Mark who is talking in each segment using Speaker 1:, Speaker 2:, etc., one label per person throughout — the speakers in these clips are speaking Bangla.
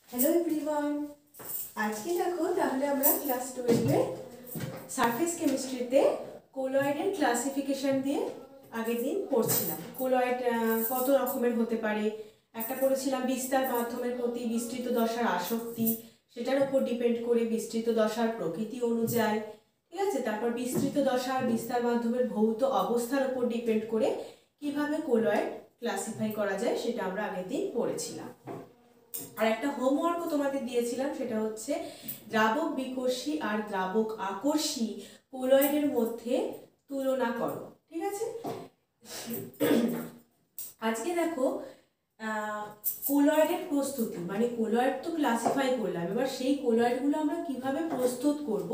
Speaker 1: Hello everyone. आज के देखो তাহলে আমরা ক্লাস 12 এ সারফেস কেমিস্ট্রিতে কোলয়েডের ক্লাসিফিকেশন দিয়ে আগের দিন পড়ছিলাম। কোলয়েড কত রকমের হতে পারে, একটা পড়েছিলাম বিস্তার মাধ্যমের প্রতি বিস্তৃত দশার আসক্তি, সেটার উপর ডিপেন্ড করে বিস্তৃত দশার প্রকৃতি অনুযায়ী, ঠিক আছে। তারপর বিস্তৃত দশার বিস্তার মাধ্যমের ভৌত অবস্থার উপর ডিপেন্ড করে কিভাবে কোলয়েড ক্লাসিফাই করা যায় সেটা আমরা আগের দিন পড়েছিলাম। আর একটা হোমওয়ার্কও তোমাদের দিয়েছিলাম, সেটা হচ্ছে দ্রাবক বিকর্ষী আর দ্রাবক আকর্ষী কোলয়েডের মধ্যে তুলনা করো, ঠিক আছে। আজকে দেখো কোলয়েডের প্রস্তুতি, মানে কোলয়েড তো ক্লাসিফাই করলাম, এবার সেই কোলয়েডগুলো আমরা কিভাবে প্রস্তুত করব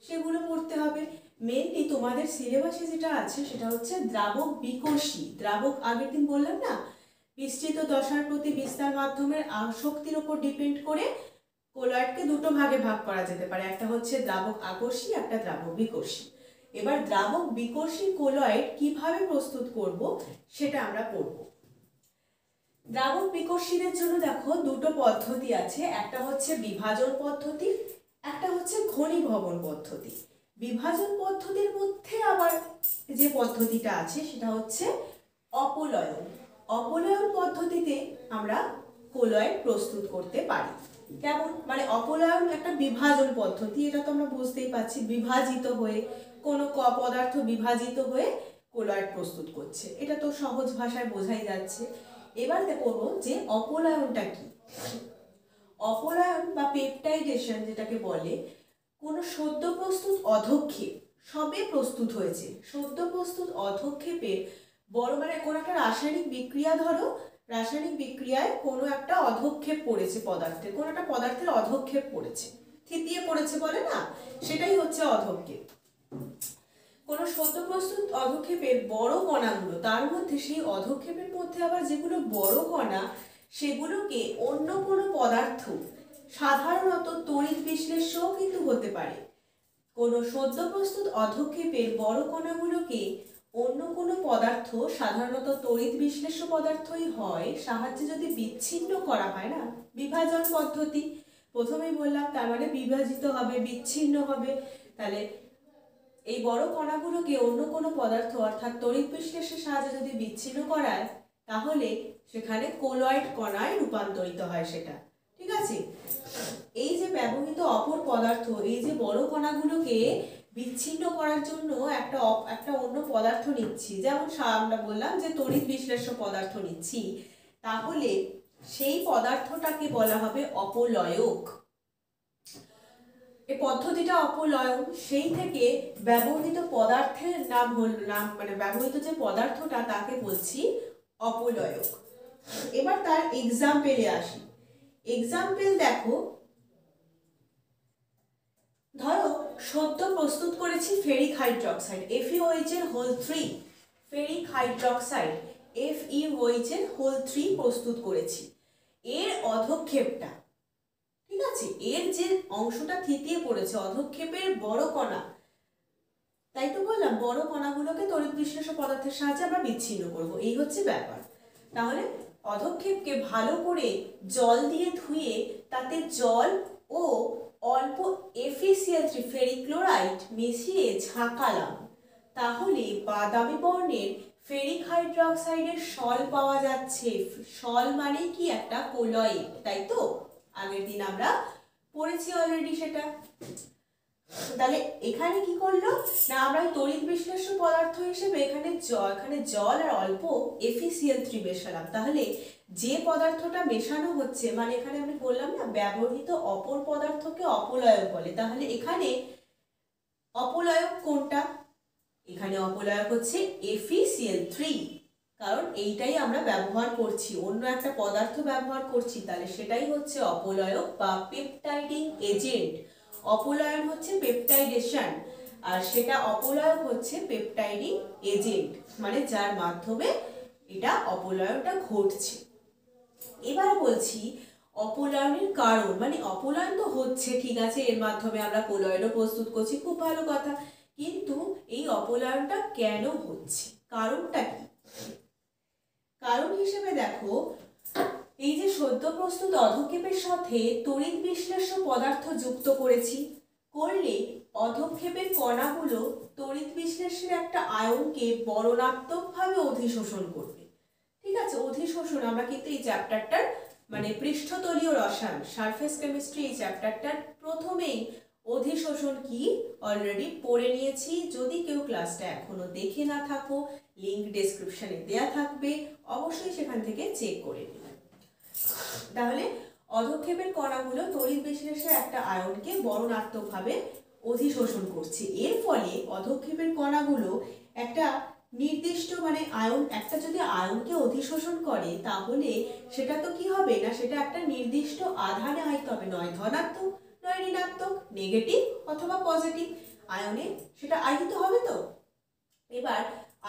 Speaker 1: সেগুলো পড়তে হবে। মেনলি তোমাদের সিলেবাসে যেটা আছে সেটা হচ্ছে দ্রাবক বিকর্ষী। দ্রাবক আগের দিন বললাম না, বিস্তৃত দশার প্রতি বিস্তার মাধ্যমের আসক্তির উপর ডিপেন্ড করে কোলয়েডকে দুটো ভাগে ভাগ করা যেতে পারে, একটা হচ্ছে দ্রাবক আকর্ষী, একটা দ্রাবক বিকর্ষী। এবার দ্রাবক বিকর্ষী কোলয়েড কিভাবে প্রস্তুত করব সেটা আমরা পড়ব। দ্রাবক বিকর্ষীদের জন্য দেখো দুটো পদ্ধতি আছে, একটা হচ্ছে বিভাজন পদ্ধতি, একটা হচ্ছে ঘনীভবন পদ্ধতি। বিভাজন পদ্ধতির মধ্যে আবার যে পদ্ধতিটা আছে সেটা হচ্ছে অপলয়ন। অপলয়ন পদ্ধতিতে আমরা কোলয়েড প্রস্তুত করতে পারি। কেমন, মানে অপলয়ন একটা বিভাজন পদ্ধতি, এটা তো আমরা বুঝতেই পারছি, বিভাজিত হয়ে কোনো পদার্থ বিভাজিত হয়ে কোলয়েড প্রস্তুত করছে, এটা তো সহজ ভাষায় বোঝাই যাচ্ছে। এবার দেখো যে অপলয়নটা কি। অপলয়ন বা পেপটাইডেশন যেটাকে বলে, কোনো সদ্য প্রস্তুত অধক্ষেপ সবে প্রস্তুত হয়েছে, সদ্য প্রস্তুত অধক্ষেপের বড়, মানে কোনো একটা রাসায়নিক বিক্রিয়া, ধরো রাসায়নিক বিক্রিয়ায় কোনো একটা অধক্ষেপ পড়েছে পদার্থের, কোনো একটা পদার্থের অধক্ষেপ পড়েছে, থিতিয়ে পড়েছে বলে না, সেটাই হচ্ছে অধক্ষেপ। কোনো সদ্য প্রস্তুত অধক্ষেপের বড় কণাগুলো, তার মধ্যে সেই অধক্ষেপের মধ্যে আবার যেগুলো বড় কণা সেগুলোকে অন্য কোনো পদার্থ, সাধারণত তড়িৎ বিশ্লেষ্যও কিন্তু হতে পারে। কোনো সদ্য প্রস্তুত অধক্ষেপের বড় কণাগুলোকে অন্য কোনো পদার্থ, সাধারণত তড়িৎ বিশ্লেষ্য পদার্থই হয়, সাহায্যে যদি বিচ্ছিন্ন করা হয় না, বিভাজন পদ্ধতি প্রথমেই বললাম, তার মানে বিভাজিত হবে, বিচ্ছিন্ন হবে। তাহলে এই বড় কণাগুলোকে অন্য কোনো পদার্থ অর্থাৎ তড়িৎ বিশ্লেষণের সাহায্যে যদি বিচ্ছিন্ন করায়, তাহলে সেখানে কোলয়েড কণায় রূপান্তরিত হয় সেটা, ঠিক আছে। এই যে ব্যবহৃত অপর পদার্থ, এই যে বড় কণাগুলোকে বিচ্ছিন্ন করার জন্য একটা অন্য পদার্থ নিচ্ছি, যেমন আমরা বললাম যে তড়িৎ বিশ্লেষ্য পদার্থ নিচ্ছি, তাহলে সেই পদার্থটাকে বলা হবে অপলয়ক। এই পদ্ধতিটা অপলয়ন, সেই থেকে ব্যবহৃত পদার্থের নাম মানে ব্যবহৃত যে পদার্থটা তাকে বলছি অপলয়ক। এবার তার এক্সাম্পলে আসি। এক্সাম্পল দেখো, ধরো সদ্য প্রস্তুত করেছি ফেরিক হাইড্রক্সাইড, FeOH এর হোল 3, ফেরিক হাইড্রক্সাইড FeOH এর হোল 3 প্রস্তুত করেছি। এর অধক্ষেপটা, ঠিক আছে, এর যে অংশটা থিতিয়ে পড়েছে, অধক্ষেপের বড় কণা, তাই তো বললাম বড় কণাগুলোকে তড়িৎ বিশ্লেষ্য পদার্থের সাহায্যে আমরা বিচ্ছিন্ন করব, এই হচ্ছে ব্যাপার। তাহলে অধক্ষেপকে ভালো করে জল দিয়ে ধুয়ে তাতে জল ও অল্প FeCl3 ফেরিক ক্লোরাইড মিশিয়ে ঝাঁকালাম, তাহলে বাদামি বর্ণের ফেরিক হাইড্রক্সাইডের সল পাওয়া যাচ্ছে। সল মানে কি, একটা কোলয়েড, তাই তো আগের দিন আমরা পড়েছি অলরেডি সেটা। তাহলে এখানে কি করলো না, আমরা তড়িৎ বিশ্লেষ্য পদার্থ হিসেবে এখানে জল আর অল্প FeCl3 মেশালাম, তাহলে যে পদার্থটা মেশানো হচ্ছে, মানে এখানে আমি বললাম না ব্যবহৃত অপর পদার্থকে অপলয়ক বলে, তাহলে এখানে অপলয়ক কোনটা, এখানে অপলয়ক হচ্ছে FeCl3, কারণ এইটাই আমরা ব্যবহার করছি, অন্য একটা পদার্থ ব্যবহার করছি, তাহলে সেটাই হচ্ছে অপলয়ক বা পেপটাইডিং এজেন্ট। অপলয়ন হচ্ছে পেপটাইডেশন, আর সেটা অপলয়ক হচ্ছে পেপটাইডিং এজেন্ট, মানে যার মাধ্যমে এটা অপলয়নটা ঘটছে। এবার বলছি অপলয়নের কারণ, মানে অপলয়ন তো হচ্ছে, ঠিক আছে, এর মাধ্যমে আমরা কোলয়েডও প্রস্তুত করছি, খুব ভালো কথা, কিন্তু এই অপলয়নটা কেন হচ্ছে, কারণটা কি। কারণ হিসেবে দেখো, এই যে সদ্য প্রস্তুত অধক্ষেপের সাথে তড়িৎ বিশ্লেষ্য পদার্থ যুক্ত করেছি, করলে অধক্ষেপের কণাগুলো তড়িৎ বিশ্লেষ্যের একটা আয়নকে বর্ণাত্মকভাবে অধিশোষণ করবে। ঠিক আছে, অধিশোষণ আমরা কিন্তু এই চ্যাপ্টারটার মানে পৃষ্ঠতলীয় রসায়ন সারফেস কেমিস্ট্রি এই চ্যাপ্টারটার প্রথমেই অধিশোষণ কি অলরেডি পড়ে নিয়েছি। যদি কেউ ক্লাসটা এখনো দেখে না থাকো, লিংক ডেসক্রিপশনে দেয়া থাকবে, অবশ্যই সেখান থেকে চেক করে নেবে। তাহলে অধক্ষেপের কণাগুলো তড়িৎ বিশ্লেষের একটা আয়নকে বর্ণাত্মকভাবে অধিশোষণ করছে। এর ফলে অধক্ষেপের কণাগুলো একটা নির্দিষ্ট মানে আয়ন, একটা যদি আয়নকে অধিশোষণ করে তাহলে সেটা তো কি হবে না, সেটা একটা নির্দিষ্ট আধানে আহিত হবে, নয় ধনাত্মক নয় ঋণাত্মক, নেগেটিভ অথবা পজিটিভ আয়নে সেটা আহিত হবে। তো এবার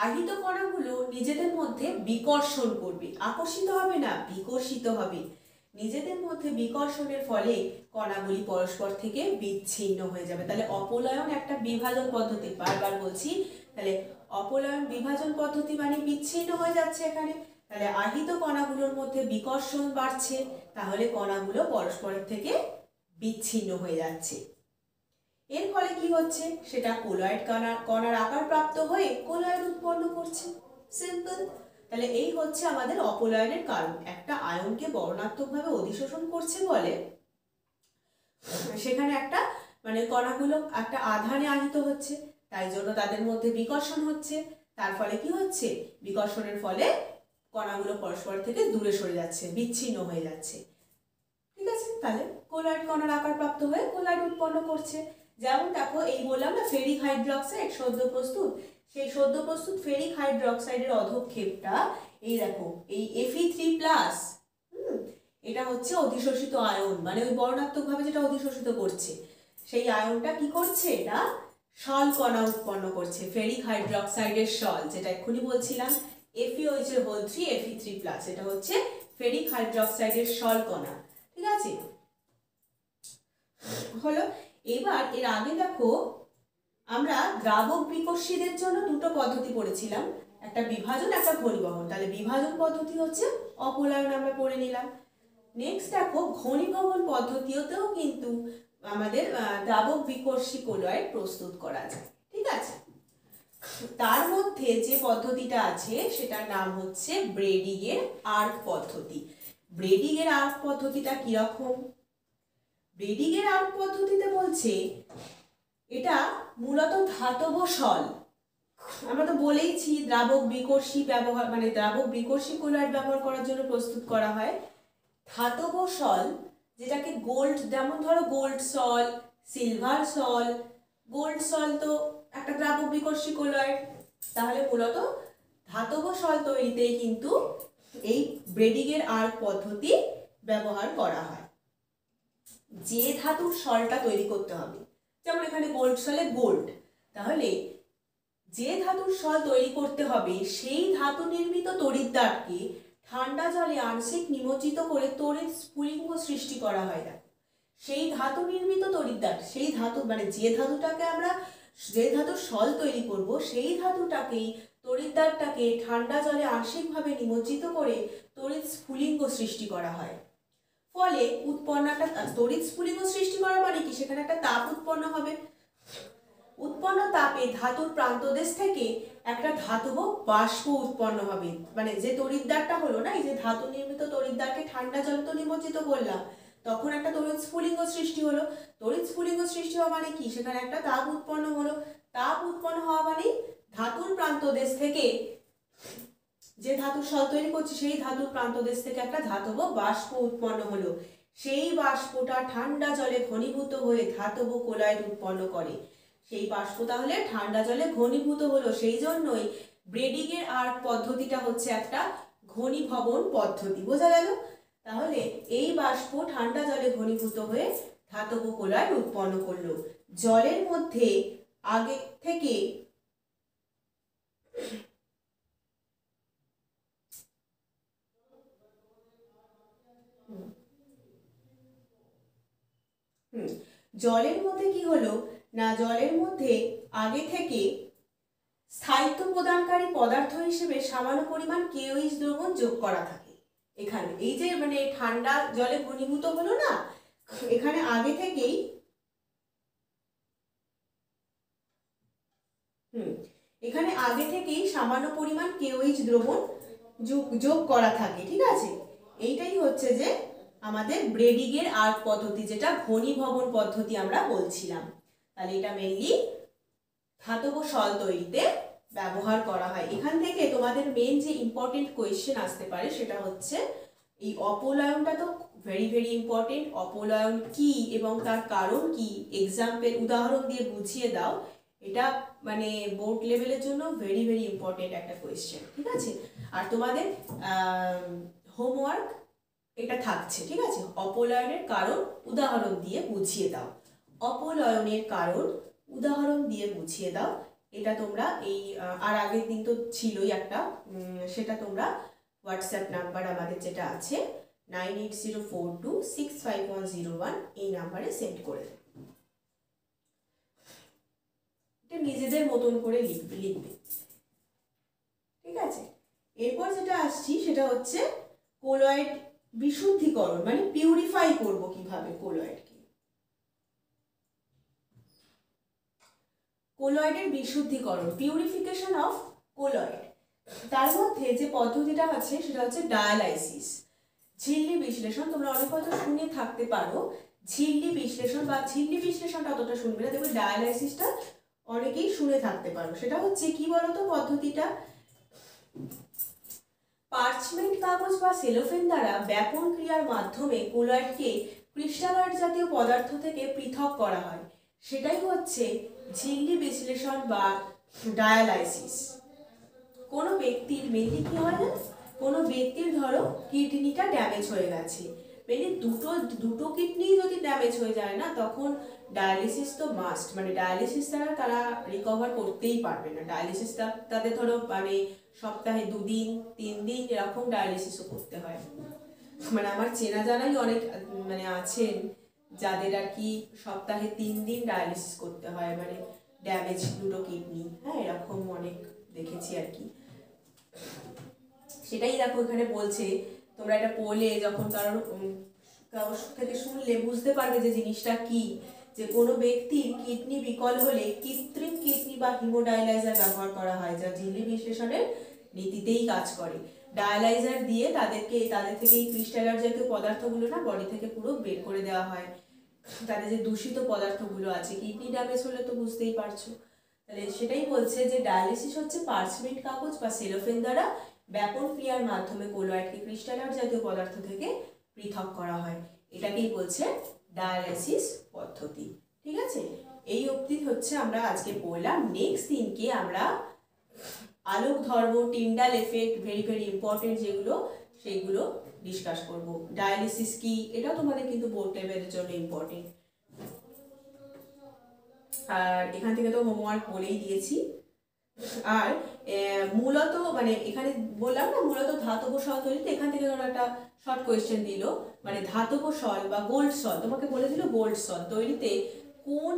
Speaker 1: আহিত কণাগুলো নিজেদের মধ্যে বিকর্ষণ করবে, আকর্ষিত হবে না, বিকর্ষিত হবে। নিজেদের মধ্যে বিকর্ষণের ফলে কণাগুলি পরস্পর থেকে বিচ্ছিন্ন হয়ে যাবে। তাহলে অপলয়ন একটা বিভাজন পদ্ধতি, বারবার বলছি, তাহলে অপলয়ন বিভাজন পদ্ধতি মানে বিচ্ছিন্ন হয়ে যাচ্ছে এখানে। তাহলে আহিত কণাগুলোর মধ্যে বিকর্ষণ বাড়ছে, তাহলে কণাগুলো পরস্পরের থেকে বিচ্ছিন্ন হয়ে যাচ্ছে। এর ফলে কি হচ্ছে, সেটা কোলয়েড কণার আকার প্রাপ্ত হয়ে কোলয়েড উৎপন্ন করছে। সিম্পল। তাহলে এই হচ্ছে আমাদের অপলয়নের কারণ। একটা আয়নকে বর্ণাত্মকভাবে অধিশোষণ করছে বলে সেখানে একটা মানে কণাগুলো একটা আধানে আহিত হচ্ছে, তাই জন্য তাদের মধ্যে বিকর্ষণ হচ্ছে। তার ফলে কি হচ্ছে, বিকর্ষণের ফলে কণাগুলো পরস্পর থেকে দূরে সরে যাচ্ছে, বিচ্ছিন্ন হয়ে যাচ্ছে। ঠিক আছে, তাহলে কোলয়েড কণার আকার প্রাপ্ত হয়ে কোলয়েড উৎপন্ন করছে। যেমন দেখো, এই বললাম না ফেরিক হাইড্রোক্সাইড সদ্য প্রস্তুত, সেই সদ্য প্রস্তুত ফেরিক হাইড্রোক্সাইডের অধক্ষেপটা এই দেখো, এই Fe3+, এটা হচ্ছে অধিশোষিত আয়ন, মানে ওই বর্ণাত্মকভাবে যেটা অধিশোষিত করছে সেই আয়নটা কি করছে, এটা সল কণা উৎপন্ন করছে, ফেরিক হাইড্রোক্সাইডের সল, যেটা এক্ষুনি বলছিলাম FeOH3 Fe3+, এটা হচ্ছে ফেরিক হাইড্রোক্সাইডের সল কণা। ঠিক আছে, হলো। এবার এর আগে দেখো আমরা দ্রাবক বিকর্ষীদের জন্য দুটো পদ্ধতি পড়েছিলাম, একটা বিভাজন একটা ঘনীভবন। তাহলে বিভাজন পদ্ধতি হচ্ছে অপলয়ন, আমরা পড়ে নিলাম। নেক্সট দেখো ঘনীভবন পদ্ধতিতেও কিন্তু আমাদের দ্রাবক বিকর্ষী কোলয়েড প্রস্তুত করা যায়। ঠিক আছে, তার মধ্যে যে পদ্ধতিটা আছে সেটার নাম হচ্ছে ব্রেডিগের আর্ক পদ্ধতি। ব্রেডিগের আর্ক পদ্ধতিটা কিরকম, ব্রেডিগের আর্ক পদ্ধতিতে বলছে এটা মূলত ধাতব সল, আমরা তো বলেইছি দ্রাবক বিকর্ষী ব্যবহার মানে দ্রাবক বিকর্ষী কোলয়েড ব্যবহার করার জন্য প্রস্তুত করা হয় ধাতব সল, যেটাকে গোল্ড, যেমন ধরো গোল্ড সল, সিলভার সল। গোল্ড সল তো একটা দ্রাবক বিকর্ষী কোলয়েড, তাহলে মূলত ধাতব সল তৈরিতেই কিন্তু এই ব্রেডিগের আর্ক পদ্ধতি ব্যবহার করা হয়। যে ধাতুর সলটা তৈরি করতে হবে, যেমন এখানে গোল্ড সলে গোল্ড, তাহলে যে ধাতুর সল তৈরি করতে হবে সেই ধাতু নির্মিত তড়িৎদ্বারকে ঠান্ডা জলে আংশিক নিমজ্জিত করে তড়িৎ স্ফুলিঙ্গ সৃষ্টি করা হয়। না, সেই ধাতু নির্মিত তড়িৎদ্বার, সেই ধাতু মানে যে ধাতুটাকে আমরা যে ধাতুর সল তৈরি করব সেই ধাতুটাকেই তড়িৎদ্বারটাকে ঠান্ডা জলে আংশিকভাবে নিমজ্জিত করে তড়িৎ স্ফুলিঙ্গ সৃষ্টি করা হয়। ফলে উৎপন্ন একটা তড়িৎ স্ফুলিঙ্গ সৃষ্টি করা মানে কি, সেখানে একটা তাপ উৎপন্ন হবে। উৎপন্ন তাপে ধাতুর প্রান্তদেশ থেকে একটা ধাতব বাষ্প উৎপন্ন হবে, মানে যে তড়িৎদ্বারটা হলো না, এই যে ধাতু নির্মিত তড়িৎদ্বারকে ঠান্ডা জলে তো নিমজ্জিত করলাম, তখন একটা তড়িৎ স্ফুলিঙ্গ সৃষ্টি হলো। তড়িৎ স্ফুলিঙ্গ সৃষ্টি হওয়া মানে কি, সেখানে একটা তাপ উৎপন্ন হলো। তাপ উৎপন্ন হওয়া মানে ধাতুর প্রান্তদেশ থেকে, যে ধাতুর সল তৈরি করছি সেই ধাতুর প্রান্তদেশ থেকে একটা ধাতব বাষ্প উৎপন্ন হলো। সেই বাষ্পটা ঠান্ডা জলে ঘনীভূত হয়ে ধাতব কোলয়েড উৎপন্ন করে। সেই বাষ্প তাহলে ঠান্ডা জলে ঘনীভূত হলো, সেই জন্যই ব্রেডিগের আর্ক পদ্ধতিটা হচ্ছে একটা ঘনীভবন পদ্ধতি। বোঝা গেল? তাহলে এই বাষ্প ঠান্ডা জলে ঘনীভূত হয়ে ধাতব কোলয়েড উৎপন্ন করলো। জলের মধ্যে আগে থেকে জলের মধ্যে কি হলো না, জলের মধ্যে আগে থেকে স্থায়িত্ব প্রদানকারী পদার্থ হিসেবে সামান্য পরিমাণ KOH দ্রবণ যোগ করা থাকে। এখানে এই যে মানে ঠান্ডা জলে ঘনীভূত হলো না, এখানে আগে থেকেই এখানে আগে থেকেই সামান্য পরিমাণ KOH দ্রবণ যোগ করা থাকে, ঠিক আছে। এইটাই হচ্ছে যে আমাদের ব্রেডিগের আর্ক পদ্ধতি, যেটা ঘনীভবন পদ্ধতি আমরা বলছিলাম। তাহলে এটা মেইনলি ধাতব সল তৈরিতে ব্যবহার করা হয়। এখান থেকে তোমাদের মেইন যে ইম্পর্টেন্ট কোয়েশ্চেন আসতে পারে সেটা হচ্ছে এই অপলয়নটা তো ভেরি ভেরি ইম্পর্টেন্ট। অপলয়ন কি এবং তার কারণ কি, এক্সাম্পল উদাহরণ দিয়ে বুঝিয়ে দাও। এটা মানে বোর্ড লেভেলের জন্য ভেরি ভেরি ইম্পর্টেন্ট একটা কোয়েশ্চেন, ঠিক আছে। আর তোমাদের হোমওয়ার্ক এটা থাকছে, ঠিক আছে। অপলয়নের কারণ উদাহরণ দিয়ে বুঝিয়ে দাও। অপলয়নের কারণ উদাহরণ দিয়ে বুঝিয়ে দাও। এটা তোমরা এই আর আগের দিন তো ছিলই একটা, সেটা তোমরা হোয়াটসঅ্যাপ নাম্বার আমাদের যেটা আছে 9804265101 এই নাম্বারে সেন্ড করে দেবে। এটা নিজেদের মতন করে লিখবে, ঠিক আছে। এরপর যেটা আসছি সেটা হচ্ছে কোলয়েড বিশুদ্ধিকরণ, মানে পিউরিফাই করব কিভাবে কোলয়েডকে। কোলয়েডের বিশুদ্ধিকরণ, পিউরিফিকেশন অফ কোলয়েড। তার মধ্যে যে পদ্ধতিটা আছে সেটা হচ্ছে ডায়ালাইসিস, ঝিল্লি বিশ্লেষণ। তোমরা অনেক কথা শুনে থাকতে পারো ঝিল্লি বিশ্লেষণ, বা ঝিল্লি বিশ্লেষণটা অতটা শুনবে না, দেখবে ডায়ালাইসিসটা অনেকেই শুনে থাকতে পারো। সেটা হচ্ছে কি বলতো পদ্ধতিটা, পার্চমেন্ট কাগজ বা সেলোফেন দ্বারা ব্যাপন ক্রিয়ার মাধ্যমে কোলয়েডকে ক্রিস্টালয়েড জাতীয় পদার্থ থেকে পৃথক করা হয়। সেটাই হচ্ছে ঝিল্লি বিশ্লেষণ বা ডায়ালাইসিস। কোনো ব্যক্তির মেনলি কি হয় না, কোনো ব্যক্তির ধরো কিডনিটা ড্যামেজ হয়ে গেছে, মেনলি দুটো কিডনি যদি ড্যামেজ হয়ে যায় না, তখন ডায়ালিসিস তো মাস্ট, মানে ডায়ালিসিস ছাড়া তারা রিকভার করতেই পারবে না। ডায়ালিসিস তাদের ধরো মানে সপ্তাহে 2 দিন 3 দিন এরকম ডায়ালিসিসও করতে হয়। মানে আমার চেনা জানাই অনেক মানে আছেন যাদের আর কি সপ্তাহে 3 দিন ডায়ালিসিস করতে হয়, মানে ড্যামেজ দুটো কিডনি, হ্যাঁ এরকম অনেক দেখেছি আর কি। সেটাই দেখো এখানে বলছে, তোমরা এটা পড়লে যখন কারোর থেকে শুনলে বুঝতে পারবে যে জিনিসটা কি, যে কোনো ব্যক্তির কিডনি বিকল হলে কৃত্রিম কিডনি বা হিমোডায়ালাইজার ব্যবহার করা হয়, যা ঝিল্লি বিশ্লেষণের নীতিতেই কাজ করে। ডায়ালাইজার দিয়ে তাদের থেকে এই ক্রিস্টালয়েড জাতীয় পদার্থগুলো না বডি থেকে পুরো বের করে দেওয়া হয়। তাদের যে দূষিত পদার্থগুলো আছে, কিডনি ড্যামেজ হলে তো বুঝতেই পারছো। তাহলে সেটাই বলছে যে ডায়ালিসিস হচ্ছে পার্চমেন্ট কাগজ বা সেলোফেন দ্বারা ব্যাপন ক্রিয়ার মাধ্যমে কোলয়েডকে ক্রিস্টালয়েড জাতীয় পদার্থ থেকে পৃথক করা হয়। এটাকেই বলছে ডায়ালাইসিস পদ্ধতি, ঠিক আছে। এই অবধি হচ্ছে আমরা আজকে পড়লাম। নেক্সট দিনকে আমরা আলোক ধর্ম, Tyndall effect, very very important যেগুলো, সেইগুলো ডিসকাস করব। ডায়ালিসিস কি, এটাও তোমাদের কিন্তু বোর্ড লেভেলের জন্য ইম্পর্টেন্ট। আর এখান থেকে তো হোমওয়ার্ক বলেই দিয়েছি। আর মূলত মানে এখানে বললাম না, মূলত ধাতব সল তৈরিতে এখান থেকে ধরো একটা শর্ট কোয়েশ্চেন দিল, মানে ধাতব সল বা গোল্ড সল, তোমাকে বলে দিল গোল্ড সল তৈরিতে কোন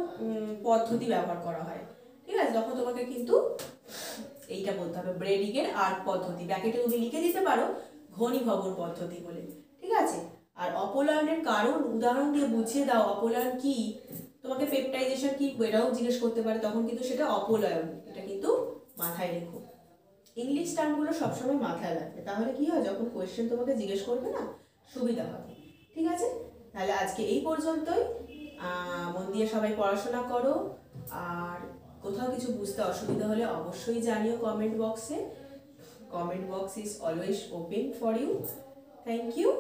Speaker 1: পদ্ধতি ব্যবহার করা হয়, ঠিক আছে। তখন তোমাকে কিন্তু এইটা বলতে হবে ব্রেডিগের আর্ক পদ্ধতি, ব্র্যাকেটে তুমি লিখে দিতে পারো ঘনীভবন পদ্ধতি বলে, ঠিক আছে। আর অপলয়নের কারণ উদাহরণ দিয়ে বুঝিয়ে দাও। অপলয়ন কি, তোমাকে পেপটাইজেশন কি এটাও জিজ্ঞেস করতে পারে, তখন কিন্তু সেটা অপলয়ন, এটা কিন্তু মাথায় রেখো। ইংলিশ টার্মগুলো সবসময় মাথায় রাখবে, তাহলে কি হয় যখন কোয়েশ্চেন তোমাকে জিজ্ঞেস করবে না সুবিধা হবে, ঠিক আছে। তাহলে আজকে এই পর্যন্তই। মন দিয়ে সবাই পড়াশোনা করো, আর কোথাও কিছু বুঝতে অসুবিধা হলে অবশ্যই জানিও comment box. Comment box is always open for you. Thank you.